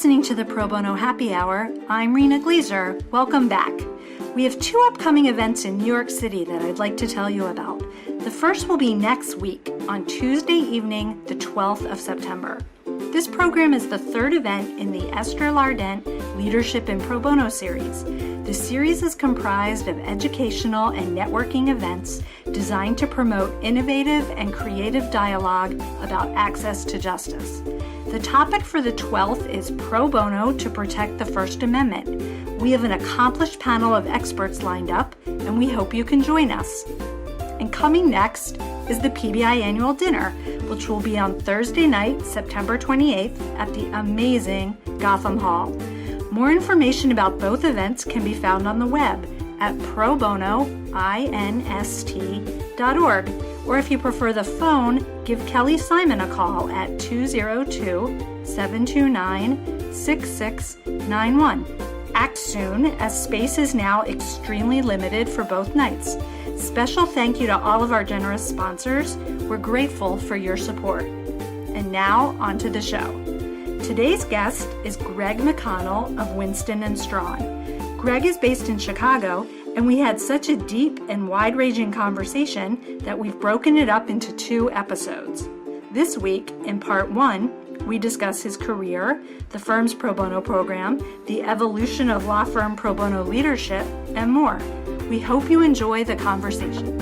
listening to the Pro Bono Happy Hour. I'm Rena Gleaser. Welcome back. We have two upcoming events in New York City that I'd like to tell you about. The first will be next week on Tuesday evening, the 12th of September. This program is the third event in the Esther Lardent Leadership in Pro Bono series. The series is comprised of educational and networking events designed to promote innovative and creative dialogue about access to justice. The topic for the 12th is Pro Bono to protect the First Amendment. We have an accomplished panel of experts lined up, and we hope you can join us. And coming next is the PBI Annual Dinner, which will be on Thursday night, September 28th at the amazing Gotham Hall. More information about both events can be found on the web at probonoinst.org, or if you prefer the phone, give Kelly Simon a call at 202-729-6691. Act soon, as space is now extremely limited for both nights. Special thank you to all of our generous sponsors. We're grateful for your support. And now, on to the show. Today's guest is Greg McConnell of Winston Strawn. Greg is based in Chicago, and we had such a deep and wide-ranging conversation that we've broken it up into 2 episodes. This week, in part 1, we discuss his career, the firm's pro bono program, the evolution of law firm pro bono leadership, and more. We hope you enjoy the conversation.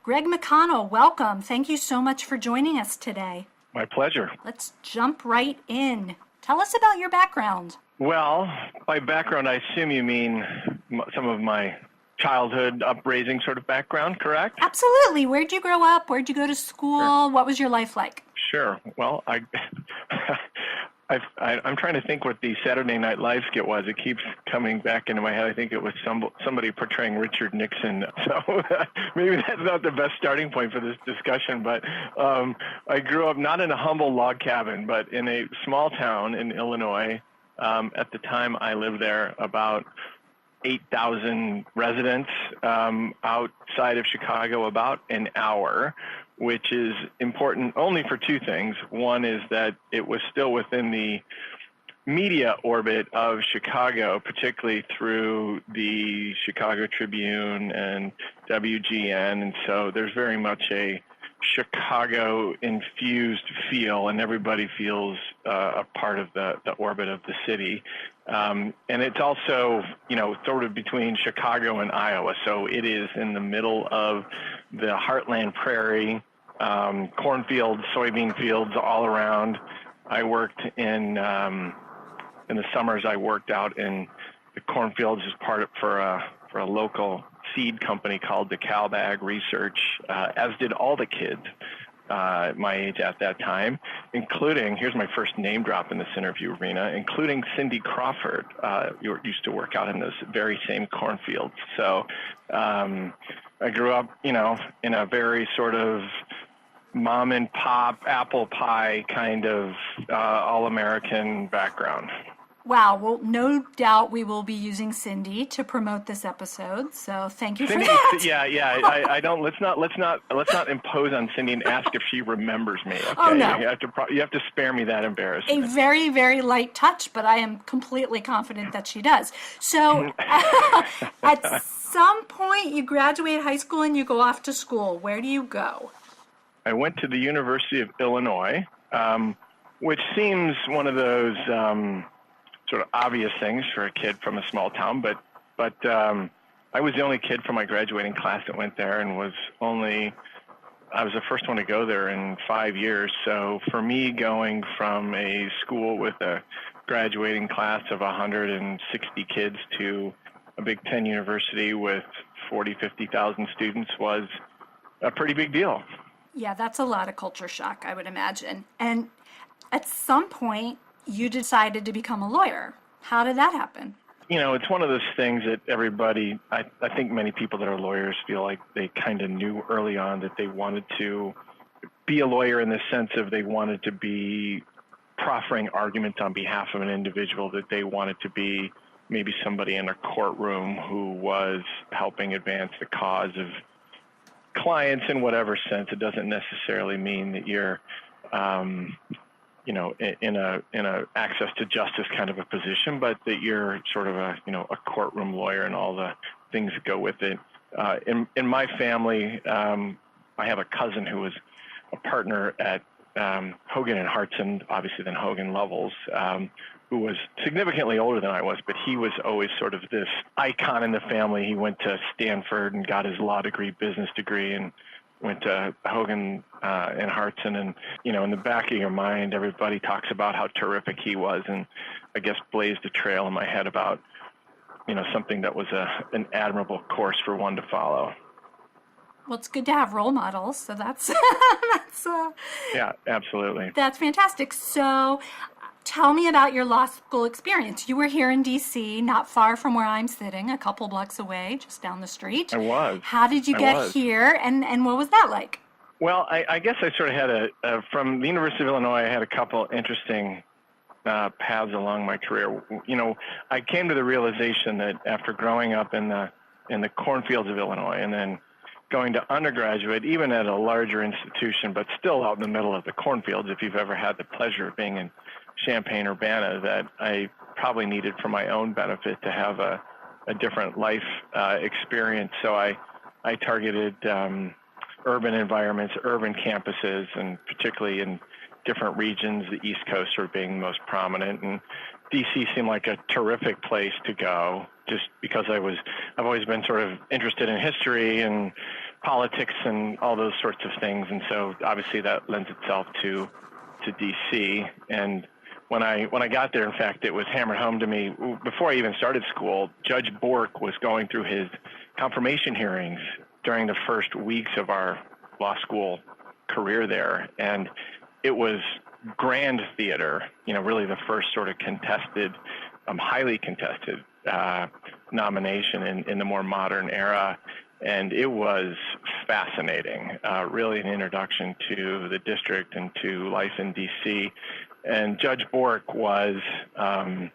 Greg McConnell, welcome. Thank you so much for joining us today. My pleasure. Let's jump right in. Tell us about your background. Well, by background, I assume you mean some of my childhood upbringing sort of background, correct? Absolutely. Where'd you grow up? Where'd you go to school? Sure. What was your life like? Sure. Well, I'm trying to think what the Saturday Night Live skit was. It keeps coming back into my head. I think it was somebody portraying Richard Nixon. So maybe that's not the best starting point for this discussion. But I grew up not in a humble log cabin, but in a small town in Illinois. At the time I lived there, about 8,000 residents, outside of Chicago, about an hour, which is important only for 2 things. One is that it was still within the media orbit of Chicago, particularly through the Chicago Tribune and WGN, and so there's very much a Chicago-infused feel, and everybody feels a part of the orbit of the city. And it's also, sort of between Chicago and Iowa, so it is in the middle of the heartland prairie, cornfields, soybean fields all around. I worked in the summers. I worked out in the cornfields as for a local seed company called DeKalb Ag Research, as did all the kids my age at that time, including, here's my first name drop in this interview, Rena, including Cindy Crawford, used to work out in those very same cornfields. So I grew up, in a very sort of mom and pop apple pie kind of all-American background. Wow. Well, no doubt we will be using Cindy to promote this episode. So thank you Cindy, for that. Yeah. I don't. Let's not impose on Cindy and ask if she remembers me. Okay? Oh no. You have to spare me that embarrassment. A very, very light touch, but I am completely confident that she does. So at some point you graduate high school and you go off to school. Where do you go? I went to the University of Illinois, which seems one of those sort of obvious things for a kid from a small town, but I was the only kid from my graduating class that went there, and I was the first one to go there in 5 years. So for me, going from a school with a graduating class of 160 kids to a Big Ten university with 50,000 students was a pretty big deal. Yeah, that's a lot of culture shock, I would imagine. And at some point, you decided to become a lawyer. How did that happen? It's one of those things that everybody, I think many people that are lawyers feel like they kind of knew early on that they wanted to be a lawyer in the sense of they wanted to be proffering arguments on behalf of an individual, that they wanted to be maybe somebody in a courtroom who was helping advance the cause of clients in whatever sense. It doesn't necessarily mean that you're, you know, in a access to justice kind of a position, but that you're sort of a, you know, a courtroom lawyer and all the things that go with it. In my family, I have a cousin who was a partner at Hogan and Hartson, obviously then Hogan Lovells, who was significantly older than I was, but he was always sort of this icon in the family. He went to Stanford and got his law degree, business degree, and went to Hogan and Hartson. And, you know, in the back of your mind, everybody talks about how terrific he was, and I guess blazed a trail in my head about, you know, something that was an admirable course for one to follow. Well, it's good to have role models, so that's yeah, absolutely. That's fantastic. So tell me about your law school experience. You were here in D.C., not far from where I'm sitting, a couple blocks away, just down the street. I was. How did you get here, and what was that like? Well, I guess I sort of had from the University of Illinois, I had a couple interesting paths along my career. You know, I came to the realization that after growing up in the cornfields of Illinois and then going to undergraduate, even at a larger institution, but still out in the middle of the cornfields, if you've ever had the pleasure of being in Champaign-Urbana, that I probably needed for my own benefit to have a different life experience. So I targeted urban environments, urban campuses, and particularly in different regions, the East Coast sort of being most prominent. And DC seemed like a terrific place to go, just because I've always been sort of interested in history and politics and all those sorts of things. And so obviously that lends itself to DC. And when I got there, in fact, it was hammered home to me before I even started school. Judge Bork was going through his confirmation hearings during the first weeks of our law school career there, and it was grand theater, you know, really the first sort of contested, highly contested nomination in the more modern era. And it was fascinating, really an introduction to the district and to life in D.C. And Judge Bork was, I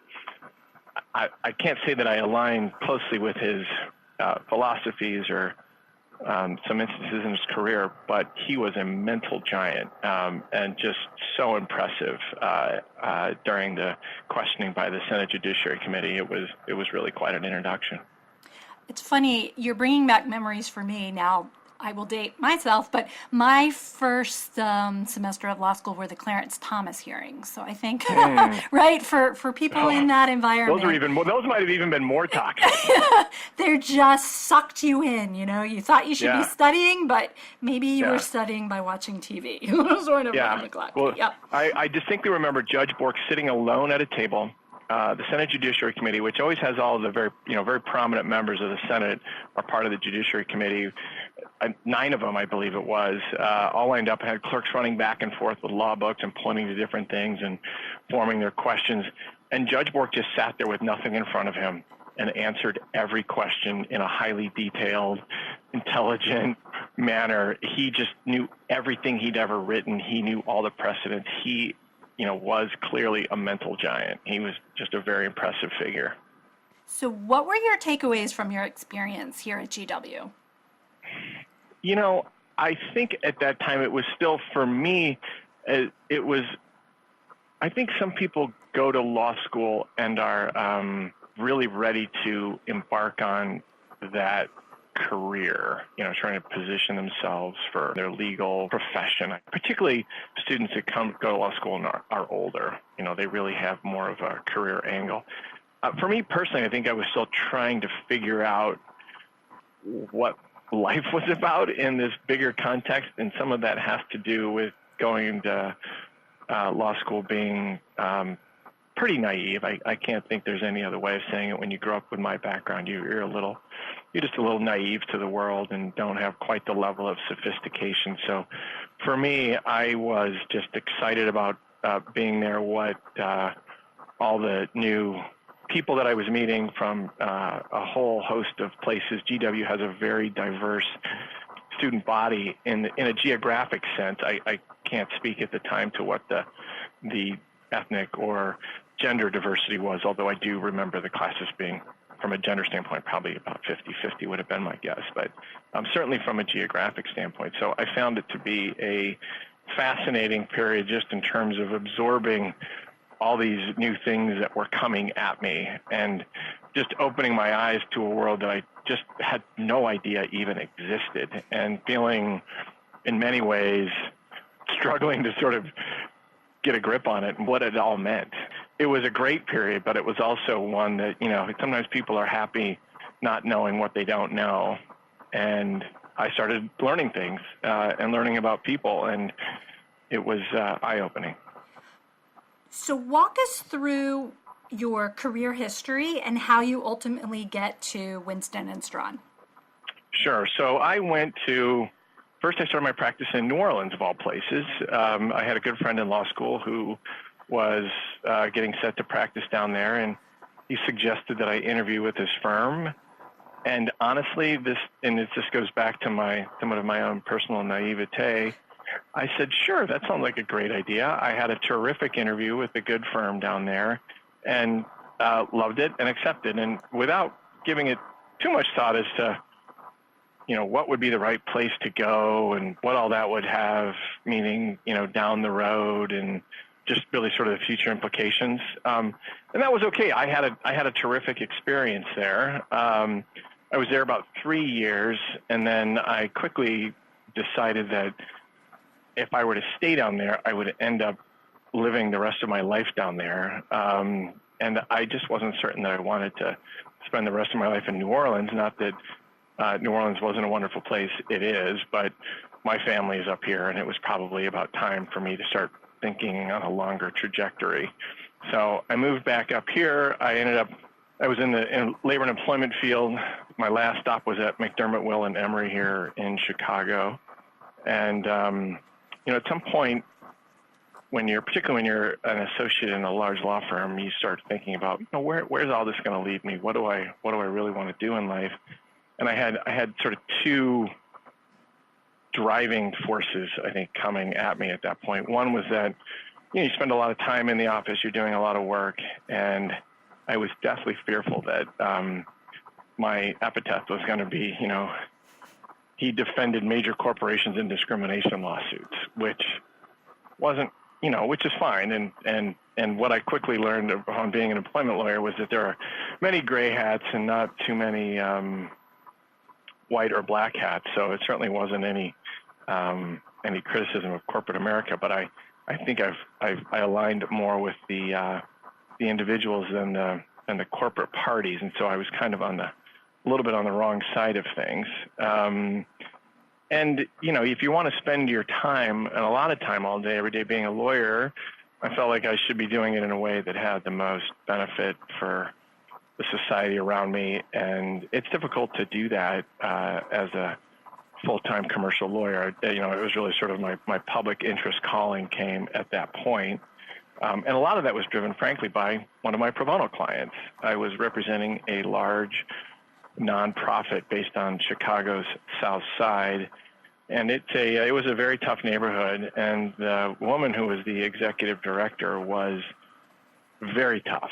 can't say that I aligned closely with his philosophies or some instances in his career, but he was a mental giant and just so impressive during the questioning by the Senate Judiciary Committee. It was really quite an introduction. It's funny, you're bringing back memories for me. Now, I will date myself, but my first semester of law school were the Clarence Thomas hearings. So I think, right, for people in that environment. Those might have even been more toxic. They're just sucked you in, you know. You thought you should be studying, but maybe you were studying by watching TV. Sort of around the clock. Well, I distinctly remember Judge Bork sitting alone at a table. The Senate Judiciary Committee, which always has all of the very prominent members of the Senate, are part of the Judiciary Committee. 9 of them, I believe it was, all lined up and had clerks running back and forth with law books and pointing to different things and forming their questions. And Judge Bork just sat there with nothing in front of him and answered every question in a highly detailed, intelligent manner. He just knew everything he'd ever written. He knew all the precedents. He was clearly a mental giant. He was just a very impressive figure. So what were your takeaways from your experience here at GW? You know, I think at that time it was still, for me, I think some people go to law school and are really ready to embark on that career, trying to position themselves for their legal profession, particularly students that go to law school and are older. They really have more of a career angle. For me personally, I think I was still trying to figure out what life was about in this bigger context, and some of that has to do with going to law school being pretty naive. I can't think there's any other way of saying it. When you grow up with my background, you're just a little naive to the world and don't have quite the level of sophistication. So for me, I was just excited about being there, what all the new people that I was meeting from a whole host of places. GW has a very diverse student body in a geographic sense. I can't speak at the time to what the ethnic or gender diversity was, although I do remember the classes being from a gender standpoint, probably about 50-50 would have been my guess, but certainly from a geographic standpoint. So I found it to be a fascinating period just in terms of absorbing all these new things that were coming at me and just opening my eyes to a world that I just had no idea even existed, and feeling in many ways struggling to sort of get a grip on it and what it all meant. It was a great period, but it was also one that, sometimes people are happy not knowing what they don't know. And I started learning things and learning about people, and it was eye-opening. So walk us through your career history and how you ultimately get to Winston & Strawn. Sure. So first I started my practice in New Orleans, of all places. I had a good friend in law school who was getting set to practice down there, and he suggested that I interview with his firm. And honestly, this goes back to somewhat of my own personal naivete. I said, sure, that sounds like a great idea. I had a terrific interview with a good firm down there and loved it and accepted. And without giving it too much thought as to, what would be the right place to go and what all that would have, meaning, down the road and just really sort of the future implications. And that was okay. I had a terrific experience there. I was there about 3 years, and then I quickly decided that if I were to stay down there, I would end up living the rest of my life down there. And I just wasn't certain that I wanted to spend the rest of my life in New Orleans. Not that New Orleans wasn't a wonderful place, it is, but my family is up here, and it was probably about time for me to start thinking on a longer trajectory. So I moved back up here. I was in the labor and employment field. My last stop was at McDermott, Will & Emery here in Chicago. And, at some point, particularly when you're an associate in a large law firm, you start thinking about, where's all this going to lead me? What do I really want to do in life? And I had sort of two driving forces, I think, coming at me at that point. One was that, you spend a lot of time in the office, you're doing a lot of work, and I was deathly fearful that my epitaph was going to be, he defended major corporations in discrimination lawsuits, which wasn't, which is fine. And what I quickly learned upon being an employment lawyer was that there are many gray hats and not too many white or black hats. So it certainly wasn't any criticism of corporate America, but I think I aligned more with the individuals than the corporate parties, and so I was kind of a little bit on the wrong side of things. And if you want to spend your time, and a lot of time all day, every day being a lawyer, I felt like I should be doing it in a way that had the most benefit for the society around me, and it's difficult to do that as a full-time commercial lawyer. It was really sort of my public interest calling came at that point. And a lot of that was driven, frankly, by one of my pro bono clients. I was representing a large nonprofit based on Chicago's South Side, and it was a very tough neighborhood. And the woman who was the executive director was very tough.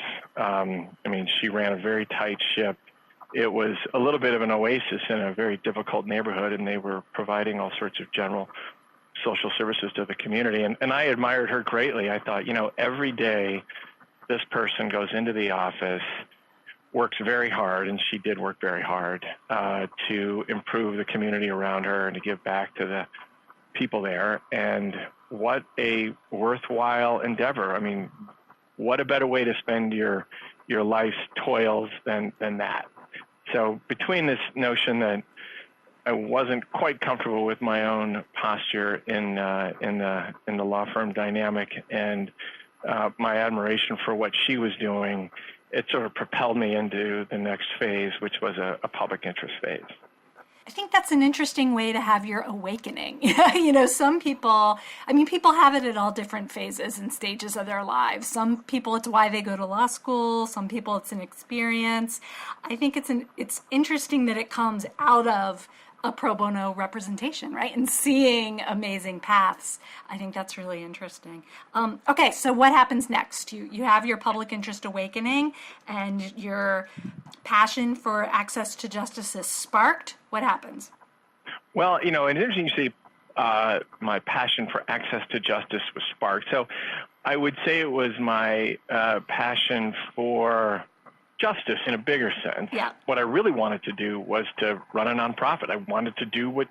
She ran a very tight ship. It was a little bit of an oasis in a very difficult neighborhood, and they were providing all sorts of general social services to the community. And I admired her greatly. I thought, every day this person goes into the office, works very hard, and she did work very hard to improve the community around her and to give back to the people there. And what a worthwhile endeavor. What a better way to spend your life's toils than that. So between this notion that I wasn't quite comfortable with my own posture in the law firm dynamic, and my admiration for what she was doing, it sort of propelled me into the next phase, which was a public interest phase. I think that's an interesting way to have your awakening. Some people, people have it at all different phases and stages of their lives. Some people, it's why they go to law school. Some people, it's an experience. I think it's interesting that it comes out of a pro bono representation, right? And seeing amazing paths. I think that's really interesting. Okay, so what happens next? You have your public interest awakening and your passion for access to justice is sparked. What happens? Well, it's interesting you say my passion for access to justice was sparked. So I would say it was my passion for justice in a bigger sense. Yeah. What I really wanted to do was to run a nonprofit. I wanted to do what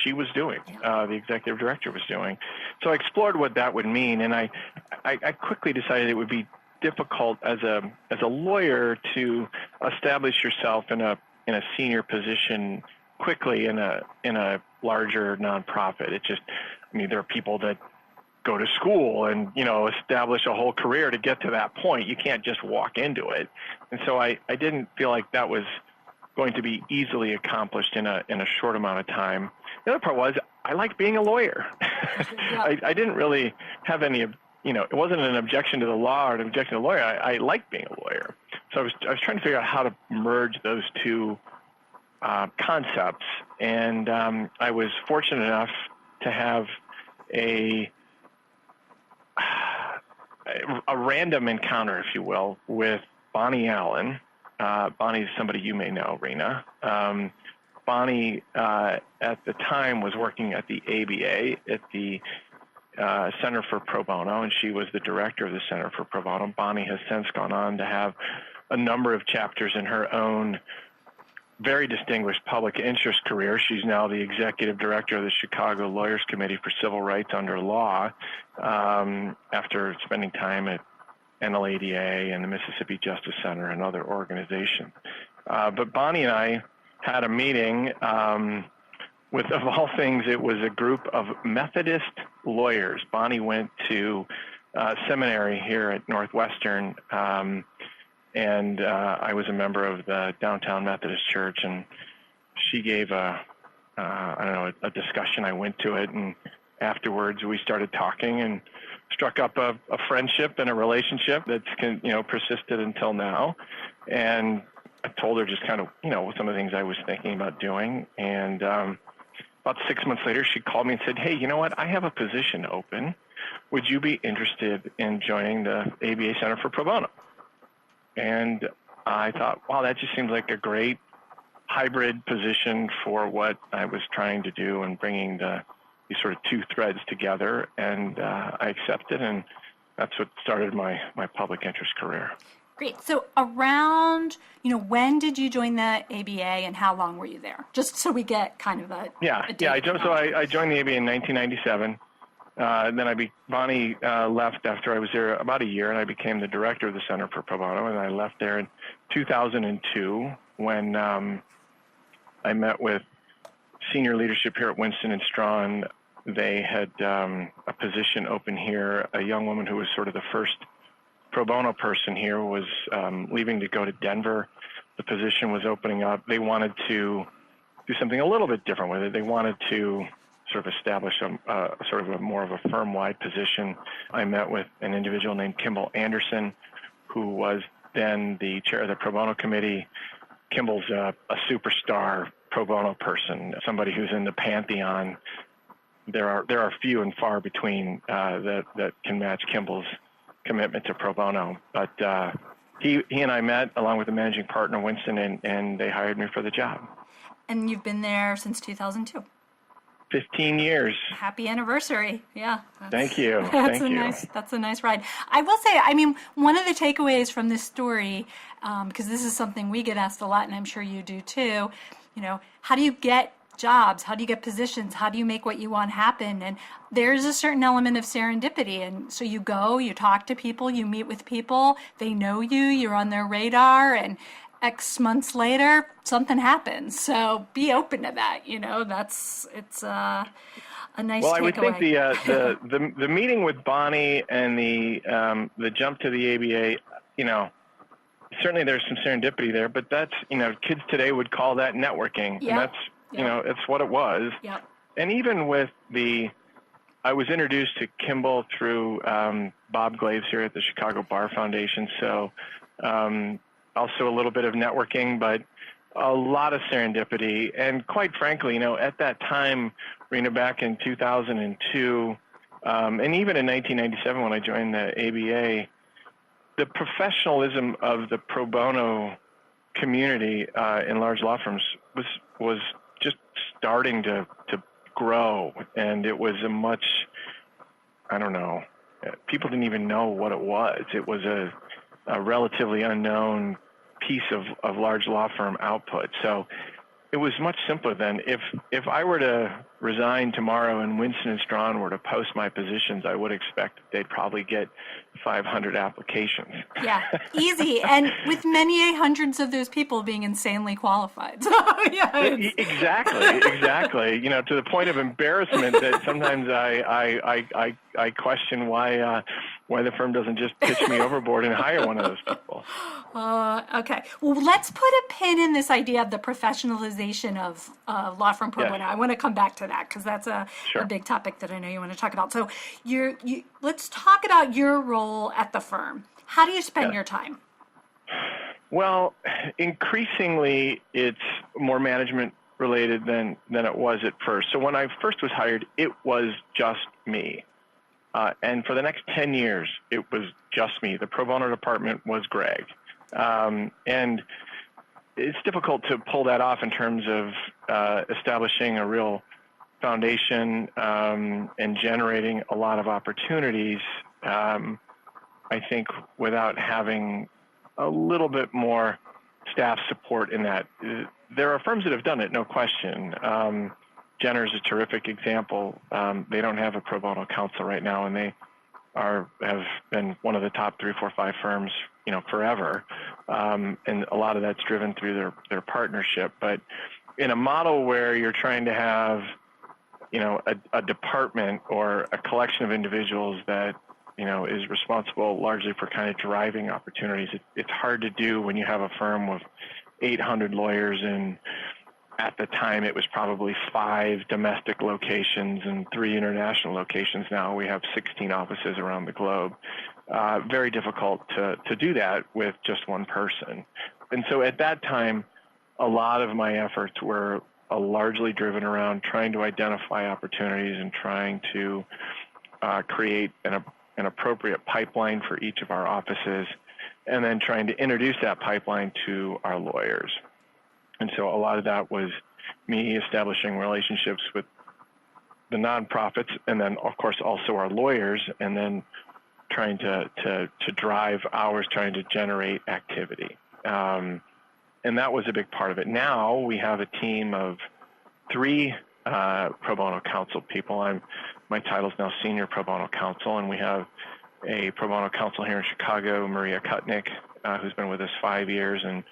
she was doing, the executive director was doing. So I explored what that would mean, and I quickly decided it would be difficult as a lawyer to establish yourself in a senior position quickly in a larger nonprofit. There are people that go to school and, establish a whole career to get to that point. You can't just walk into it. And so I didn't feel like that was going to be easily accomplished in a short amount of time. The other part was I like being a lawyer. I didn't really have any, it wasn't an objection to the law or an objection to the lawyer. I like being a lawyer. So I was trying to figure out how to merge those two concepts. And I was fortunate enough to have a random encounter, if you will, with Bonnie Allen. Bonnie is somebody you may know, Rena. Bonnie, at the time, was working at the ABA at the Center for Pro Bono, and she was the director of the Center for Pro Bono. Bonnie has since gone on to have a number of chapters in her own very distinguished public interest career. She's now the executive director of the Chicago Lawyers Committee for Civil Rights Under Law, after spending time at NLADA and the Mississippi Justice Center and other organizations. But Bonnie and I had a meeting with, of all things, it was a group of Methodist lawyers. Bonnie went to seminary here at Northwestern, and I was a member of the Downtown Methodist Church, and she gave a discussion. I went to it, and afterwards we started talking and struck up a friendship and a relationship that's persisted until now. And I told her just kind of, some of the things I was thinking about doing. And about 6 months later, she called me and said, "Hey, you know what? I have a position open. Would you be interested in joining the ABA Center for Pro Bono?" And I thought, wow, that just seems like a great hybrid position for what I was trying to do and bringing these sort of two threads together. And I accepted, and that's what started my public interest career. Great. So around, when did you join the ABA and how long were you there? Just so we get kind of a date. I joined the ABA in 1997. Then Bonnie left after I was there about a year, and I became the director of the Center for Pro Bono, and I left there in 2002 when I met with senior leadership here at Winston & Strawn. They had a position open here. A young woman who was sort of the first pro bono person here was leaving to go to Denver. The position was opening up. They wanted to do something a little bit different with it. They wanted to sort of establish a more of a firm-wide position. I met with an individual named Kimball Anderson, who was then the chair of the Pro Bono Committee. Kimball's a superstar pro bono person, somebody who's in the pantheon. There are few and far between that can match Kimball's commitment to pro bono. But he and I met along with the managing partner, Winston, and they hired me for the job. And you've been there since 2002. 15 years. Happy anniversary. Yeah. Thank you. That's a nice ride. I will say, one of the takeaways from this story, because this is something we get asked a lot, and I'm sure you do too, how do you get jobs? How do you get positions? How do you make what you want happen? And there's a certain element of serendipity. And so you go, you talk to people, you meet with people, they know you, you're on their radar, and X months later, something happens. So be open to that. It's a nice takeaway. Well, I would think the meeting with Bonnie and the jump to the ABA, certainly there's some serendipity there, but that's, kids today would call that networking. Yep. And that's, it's what it was. Yep. And even with I was introduced to Kimball through Bob Glaves here at the Chicago Bar Foundation. So, also a little bit of networking, but a lot of serendipity. And quite frankly, at that time, Rena, back in 2002, and even in 1997 when I joined the ABA, the professionalism of the pro bono community in large law firms was just starting to grow, and it was a much, I don't know, people didn't even know what it was. It was a relatively unknown piece of large law firm output. So it was much simpler then. If I were to resign tomorrow and Winston Strawn were to post my positions, I would expect they'd probably get 500 applications. Yeah, easy. And with many hundreds of those people being insanely qualified. So, yeah, Exactly. To the point of embarrassment that sometimes I question why the firm doesn't just pitch me overboard and hire one of those people. Okay. Well, let's put a pin in this idea of the professionalization of Law Firm Pro Bono. I want to come back to that because that's a big topic that I know you want to talk about. So let's talk about your role at the firm. How do you spend your time? Well, increasingly, it's more management related than it was at first. So when I first was hired, it was just me. And for the next 10 years, it was just me. The pro bono department was Greg. And it's difficult to pull that off in terms of establishing a real foundation and generating a lot of opportunities, I think, without having a little bit more staff support in that. There are firms that have done it, no question. Jenner's a terrific example. They don't have a pro bono counsel right now, and they have been one of the top 3, 4, 5 firms, forever. And a lot of that's driven through their partnership. But in a model where you're trying to have, a department or a collection of individuals that, is responsible largely for kind of driving opportunities, it's hard to do when you have a firm with 800 lawyers and at the time, it was probably 5 domestic locations and 3 international locations. Now we have 16 offices around the globe. Very difficult to do that with just one person. And so at that time, a lot of my efforts were largely driven around trying to identify opportunities and trying to create an appropriate pipeline for each of our offices, and then trying to introduce that pipeline to our lawyers. And so a lot of that was me establishing relationships with the nonprofits, and then, of course, also our lawyers, and then trying to drive hours, trying to generate activity. And that was a big part of it. Now we have a team of 3 pro bono counsel people. My title is now Senior Pro Bono Counsel, and we have a pro bono counsel here in Chicago, Maria Kutnick, who's been with us 5 years, and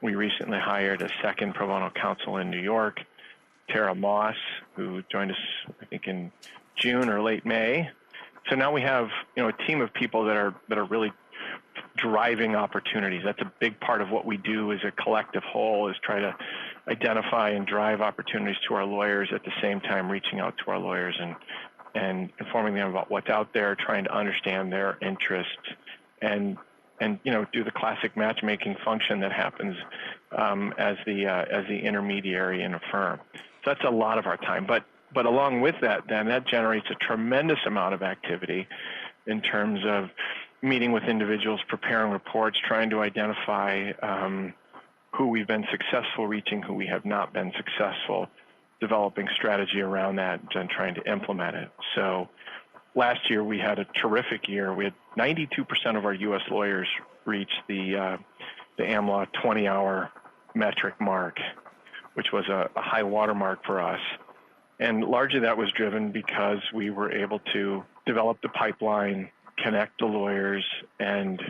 we recently hired a second pro bono counsel in New York, Tara Moss, who joined us, I think, in June or late May. So now we have, a team of people that are really driving opportunities. That's a big part of what we do as a collective whole, is try to identify and drive opportunities to our lawyers, at the same time reaching out to our lawyers and informing them about what's out there, trying to understand their interests, and do the classic matchmaking function that happens as the intermediary in a firm. So that's a lot of our time. But along with that, then, that generates a tremendous amount of activity in terms of meeting with individuals, preparing reports, trying to identify who we've been successful reaching, who we have not been successful, developing strategy around that, and trying to implement it. So last year we had a terrific year. We had 92% of our U.S. lawyers reach the AmLaw 20-hour metric mark, which was a high watermark for us. And largely that was driven because we were able to develop the pipeline, connect the lawyers, and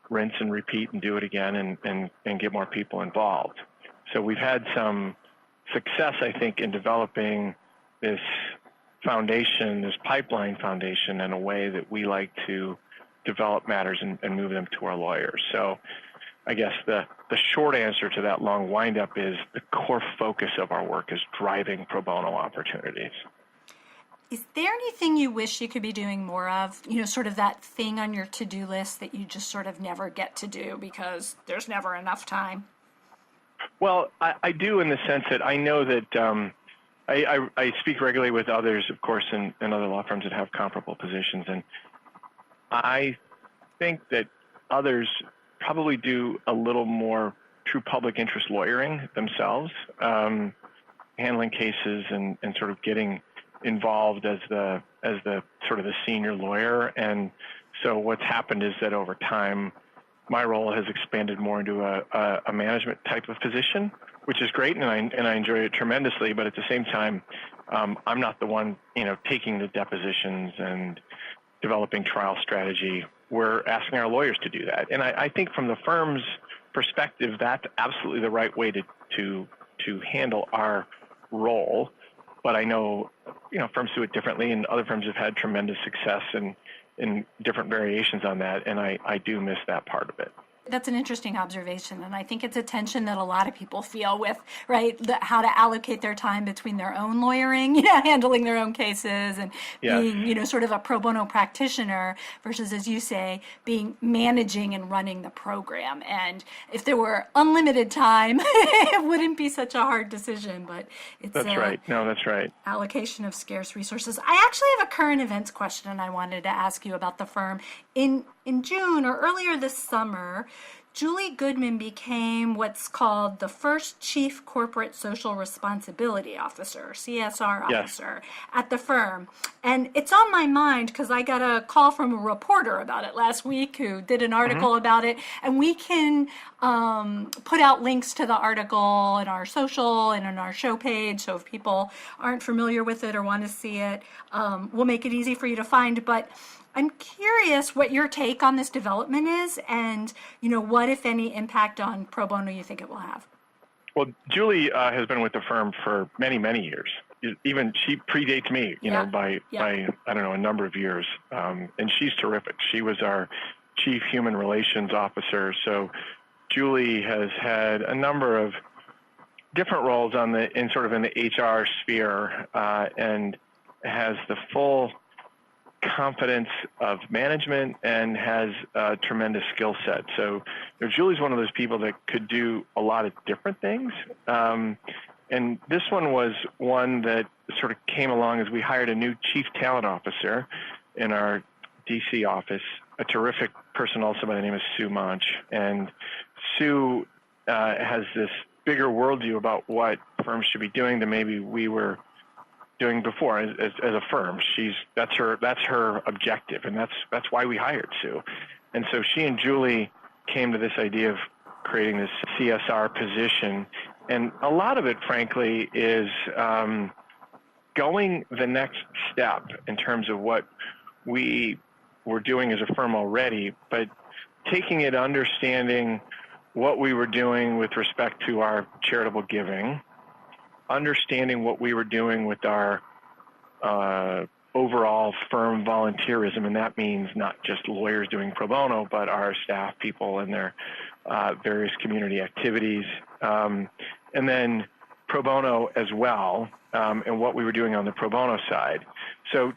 rinse and repeat and do it again, and get more people involved. So we've had some success, I think, in developing this foundation, this pipeline foundation, in a way that we like to develop matters and move them to our lawyers. So I guess the short answer to that long windup is the core focus of our work is driving pro bono opportunities. Is there anything you wish you could be doing more of? Sort of that thing on your to-do list that you just sort of never get to do because there's never enough time? Well, I do in the sense that I know that I speak regularly with others, of course, in other law firms that have comparable positions, and I think that others probably do a little more true public interest lawyering themselves, handling cases and sort of getting involved as the sort of the senior lawyer. And so what's happened is that over time, my role has expanded more into a management type of position, which is great, and I enjoy it tremendously. But at the same time, I'm not the one taking the depositions and developing trial strategy. We're asking our lawyers to do that, and I think from the firm's perspective, that's absolutely the right way to handle our role. But I know firms do it differently, and other firms have had tremendous success in different variations on that, and I do miss that part of it. That's an interesting observation, and I think it's a tension that a lot of people feel with, right, how to allocate their time between their own lawyering, handling their own cases, and being, sort of a pro bono practitioner versus, as you say, being managing and running the program. And if there were unlimited time, it wouldn't be such a hard decision, but it's that's right. No, that's right. Allocation of scarce resources. I actually have a current events question I wanted to ask you about the firm. In June or earlier this summer, Julie Goodman became what's called the first Chief Corporate Social Responsibility Officer, CSR officer at the firm. And it's on my mind because I got a call from a reporter about it last week who did an article about it. And we can put out links to the article in our social and on our show page. So if people aren't familiar with it or want to see it, we'll make it easy for you to find. But I'm curious what your take on this development is and, what, if any, impact on pro bono you think it will have. Well, Julie has been with the firm for many, many years. Even she predates me, by I don't know, a number of years. And she's terrific. She was our Chief Human Relations Officer. So Julie has had a number of different roles in the HR sphere and has the full confidence of management and has a tremendous skill set. So Julie's one of those people that could do a lot of different things. And this one was one that sort of came along as we hired a new chief talent officer in our DC office, a terrific person also by the name of Sue Monch. And Sue has this bigger worldview about what firms should be doing than maybe we were doing before as a firm. That's her objective, and that's why we hired Sue. And so she and Julie came to this idea of creating this CSR position, and a lot of it, frankly, is going the next step in terms of what we were doing as a firm already, but taking it, understanding what we were doing with respect to our charitable giving, understanding what we were doing with our overall firm volunteerism, and that means not just lawyers doing pro bono, but our staff people and their various community activities, and then pro bono as well, and what we were doing on the pro bono side. So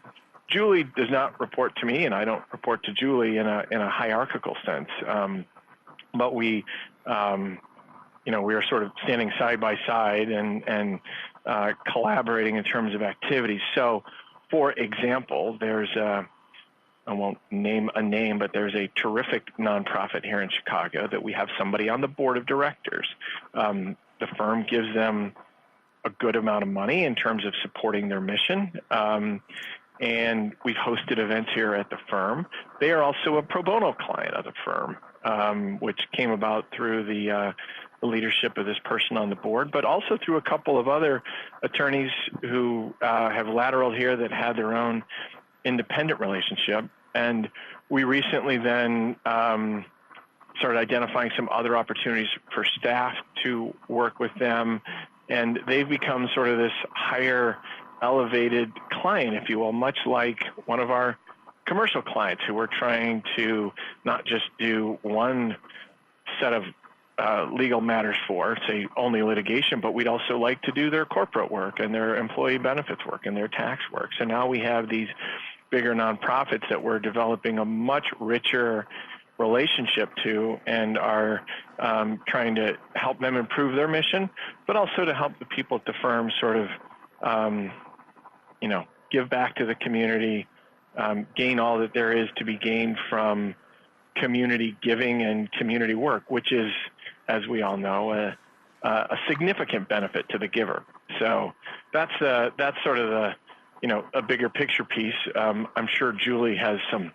Julie does not report to me, and I don't report to Julie in a hierarchical sense, but we are sort of standing side by side and collaborating in terms of activities. So, for example, there's I won't name a name, but there's a terrific nonprofit here in Chicago that we have somebody on the board of directors. The firm gives them a good amount of money in terms of supporting their mission. And we've hosted events here at the firm. They are also a pro bono client of the firm, which came about through the leadership of this person on the board, but also through a couple of other attorneys who have lateraled here that had their own independent relationship. And we recently then started identifying some other opportunities for staff to work with them, and they've become sort of this higher elevated client, if you will, much like one of our commercial clients who we're trying to not just do one set of legal matters for, say only litigation, but we'd also like to do their corporate work and their employee benefits work and their tax work. So now we have these bigger nonprofits that we're developing a much richer relationship to and are trying to help them improve their mission, but also to help the people at the firm sort of, give back to the community, gain all that there is to be gained from community giving and community work, which is, as we all know, a significant benefit to the giver. So that's sort of the, a bigger picture piece. I'm sure Julie has some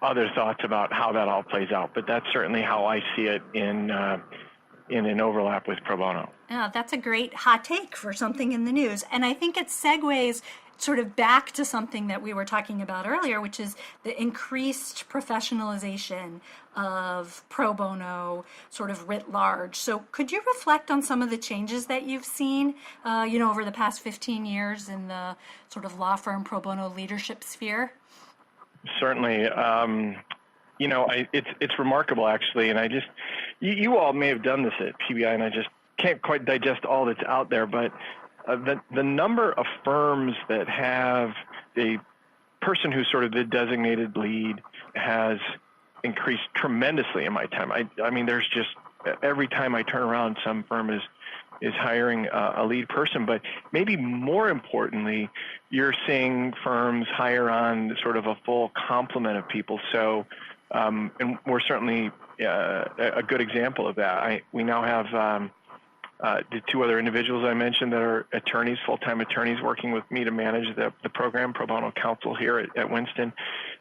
other thoughts about how that all plays out, but that's certainly how I see it in an overlap with Pro Bono. Yeah, that's a great hot take for something in the news. And I think it segues sort of back to something that we were talking about earlier, which is the increased professionalization of pro bono sort of writ large. So could you reflect on some of the changes that you've seen, over the past 15 years in the sort of law firm pro bono leadership sphere? Certainly. It's remarkable, actually, and you all may have done this at PBI, and I just can't quite digest all that's out there, but the number of firms that have a person who's sort of the designated lead has increased tremendously in my time. I mean, there's just, every time I turn around, some firm is hiring a lead person, but maybe more importantly, you're seeing firms hire on sort of a full complement of people. So, and we're certainly a good example of that. We now have the two other individuals I mentioned that are attorneys, full-time attorneys, working with me to manage the program, Pro Bono Counsel here at Winston.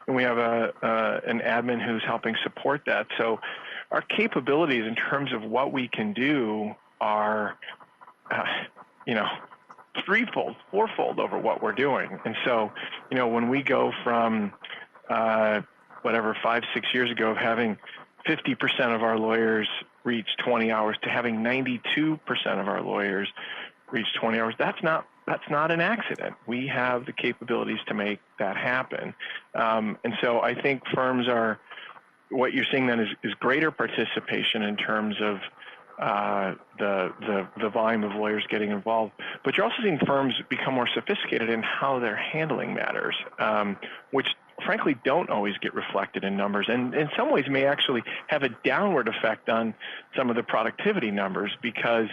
And we have an admin who's helping support that. So our capabilities in terms of what we can do are, threefold, fourfold over what we're doing. And so, when we go from 5-6 years ago of having 50% of our lawyers reach 20 hours to having 92% of our lawyers reach 20 hours, that's not an accident. We have the capabilities to make that happen. And so I think firms what you're seeing then is greater participation in terms of the volume of lawyers getting involved, but you're also seeing firms become more sophisticated in how they're handling matters, which frankly don't always get reflected in numbers, and in some ways may actually have a downward effect on some of the productivity numbers, because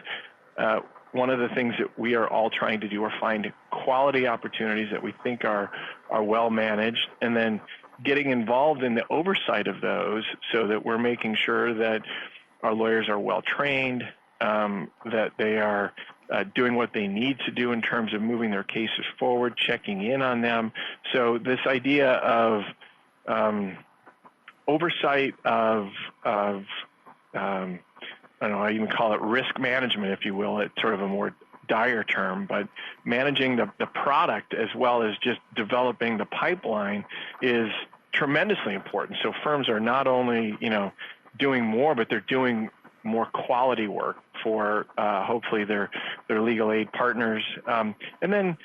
one of the things that we are all trying to do are find quality opportunities that we think are well managed, and then getting involved in the oversight of those so that we're making sure that our lawyers are well trained, that they are doing what they need to do in terms of moving their cases forward, checking in on them. So this idea of oversight of I don't know, I even call it risk management, if you will. It's sort of a more dire term, but managing the product as well as just developing the pipeline is tremendously important. So firms are not only, doing more, but they're doing more quality work for hopefully their legal aid partners. And then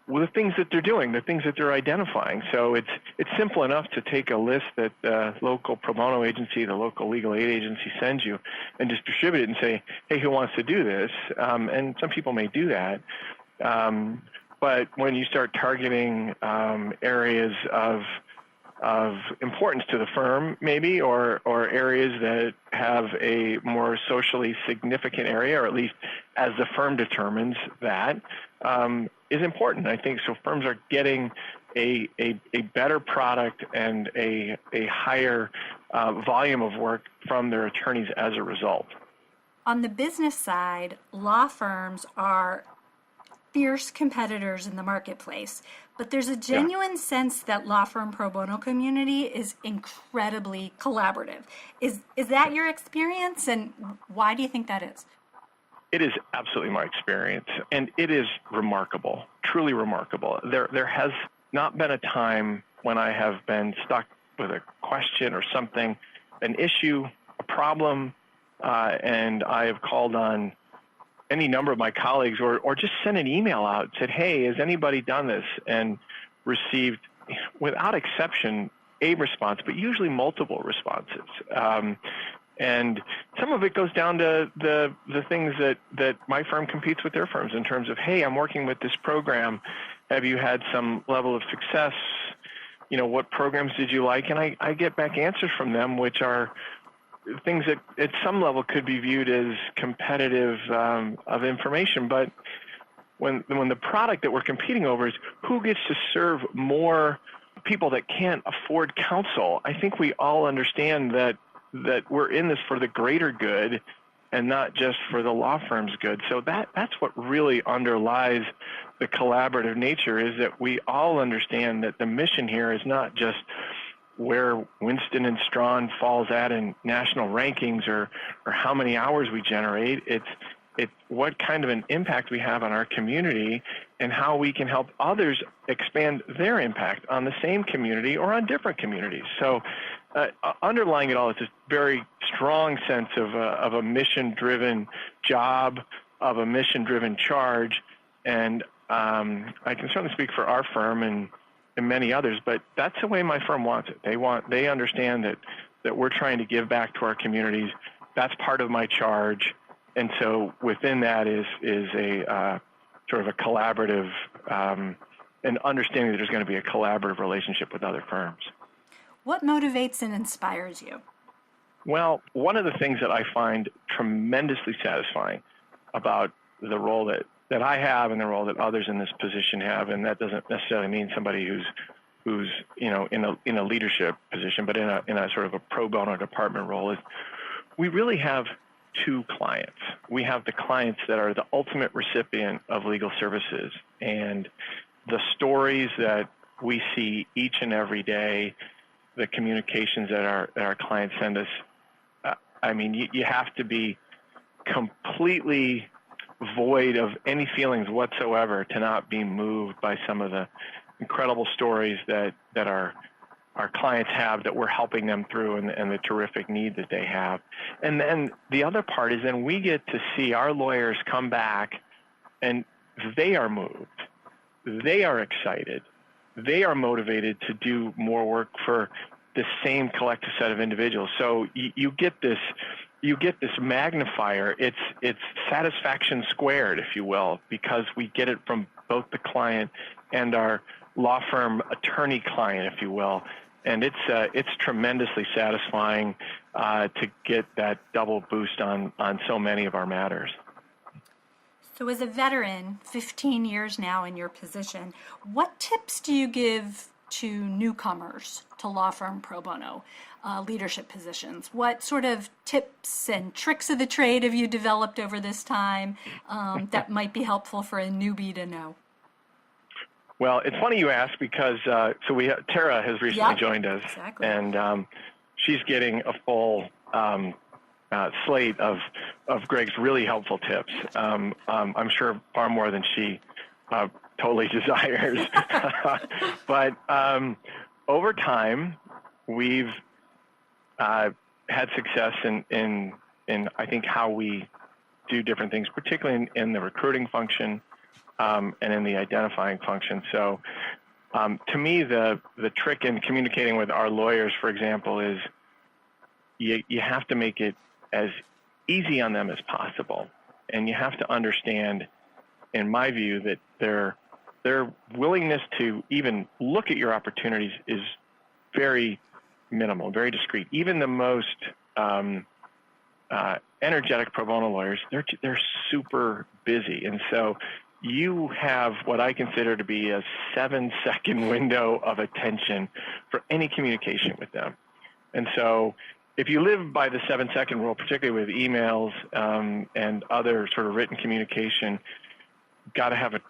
the things that they're doing, the things that they're identifying. So it's simple enough to take a list that the local pro bono agency, the local legal aid agency sends you, and just distribute it and say, hey, who wants to do this? And some people may do that. But when you start targeting areas of importance to the firm, maybe, or areas that have a more socially significant area, or at least as the firm determines that, is important. I think so. Firms are getting a better product and a higher volume of work from their attorneys as a result. On the business side, law firms are fierce competitors in the marketplace, but there's a genuine sense that law firm pro bono community is incredibly collaborative. Is that your experience, and why do you think that is? It is absolutely my experience, and it is remarkable, truly remarkable. There has not been a time when I have been stuck with a question or something, an issue, a problem, and I have called on any number of my colleagues or just sent an email out, said, hey, has anybody done this? And received, without exception, a response, but usually multiple responses. And some of it goes down to the things that my firm competes with their firms in terms of, hey, I'm working with this program. Have you had some level of success what programs did you like? And I get back answers from them, which are things that at some level could be viewed as competitive of information. But when the product that we're competing over is who gets to serve more people that can't afford counsel, I think we all understand that we're in this for the greater good and not just for the law firm's good. So that's what really underlies the collaborative nature, is that we all understand that the mission here is not just where Winston and Strawn falls at in national rankings or how many hours we generate. It's what kind of an impact we have on our community and how we can help others expand their impact on the same community or on different communities. So underlying it all is this very strong sense of a mission-driven job, of a mission-driven charge. And I can certainly speak for our firm and many others, but that's the way my firm wants it. They understand that we're trying to give back to our communities. That's part of my charge. And so within that is a sort of a collaborative, and understanding that there's going to be a collaborative relationship with other firms. What motivates and inspires you? Well, one of the things that I find tremendously satisfying about the role that I have and the role that others in this position have, and that doesn't necessarily mean somebody who's in a leadership position, but in a sort of a pro bono department role, is we really have two clients. We have the clients that are the ultimate recipient of legal services, and the stories that we see each and every day, the communications that our clients send us. You have to be completely void of any feelings whatsoever to not be moved by some of the incredible stories that our clients have, that we're helping them through, and the terrific need that they have. And then the other part is then we get to see our lawyers come back and they are moved. They are excited. They are motivated to do more work for the same collective set of individuals. So you get this magnifier. It's satisfaction squared, if you will, because we get it from both the client and our law firm attorney client, if you will. And it's tremendously satisfying to get that double boost on so many of our matters. So as a veteran, 15 years now in your position, what tips do you give to newcomers to Law Firm Pro Bono leadership positions? What sort of tips and tricks of the trade have you developed over this time that might be helpful for a newbie to know? Well, it's funny you ask, because Tara has recently joined us, exactly. And she's getting a full slate of Greg's really helpful tips. I'm sure far more than she totally desires. But over time, we've had success in I think how we do different things, particularly in the recruiting function and in the identifying function. So to me, the trick in communicating with our lawyers, for example, is you have to make it as easy on them as possible. And you have to understand, in my view, that their willingness to even look at your opportunities is very minimal, very discreet. Even the most energetic pro bono lawyers, they're super busy. And so you have what I consider to be a 7-second window of attention for any communication with them. And so if you live by the 7-second rule, particularly with emails and other sort of written communication, you've got to have a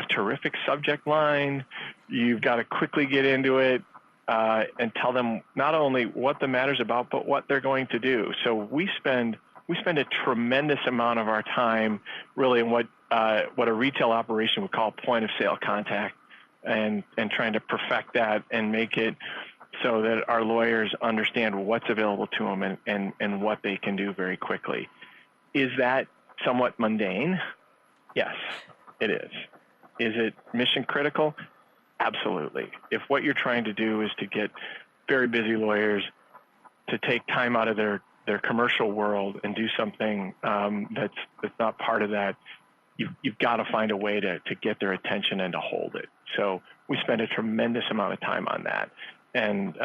terrific subject line. You've got to quickly get into it and tell them not only what the matter's about, but what they're going to do. So we spend a tremendous amount of our time really in what a retail operation would call point of sale contact, and trying to perfect that and make it so that our lawyers understand what's available to them and what they can do very quickly. Is that somewhat mundane? Yes, it is. Is it mission critical? Absolutely. If what you're trying to do is to get very busy lawyers to take time out of their commercial world and do something that's not part of that, you've got to find a way to get their attention and to hold it. So we spend a tremendous amount of time on that. And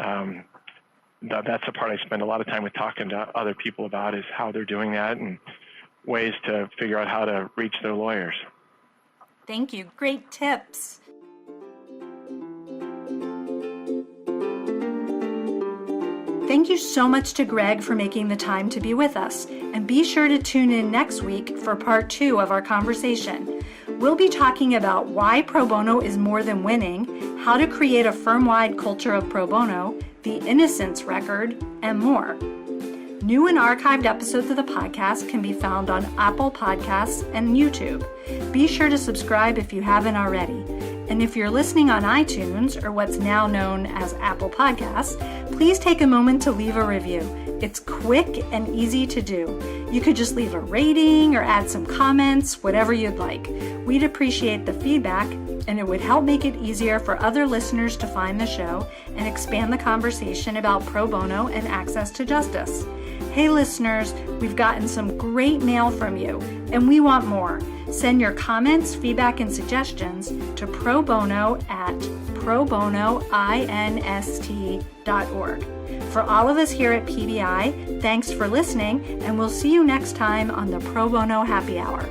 that's the part I spend a lot of time with talking to other people about, is how they're doing that and ways to figure out how to reach their lawyers. Thank you. Great tips. Thank you so much to Greg for making the time to be with us. And be sure to tune in next week for part 2 of our conversation. We'll be talking about why pro bono is more than winning, how to create a firm-wide culture of pro bono, the innocence record, and more. New and archived episodes of the podcast can be found on Apple Podcasts and YouTube. Be sure to subscribe if you haven't already. And if you're listening on iTunes, or what's now known as Apple Podcasts, please take a moment to leave a review. It's quick and easy to do. You could just leave a rating or add some comments, whatever you'd like. We'd appreciate the feedback, and it would help make it easier for other listeners to find the show and expand the conversation about pro bono and access to justice. Hey listeners, we've gotten some great mail from you, and we want more. Send your comments, feedback, and suggestions to probono@probonoinst.org. For all of us here at PBI, thanks for listening, and we'll see you next time on the Pro Bono Happy Hour.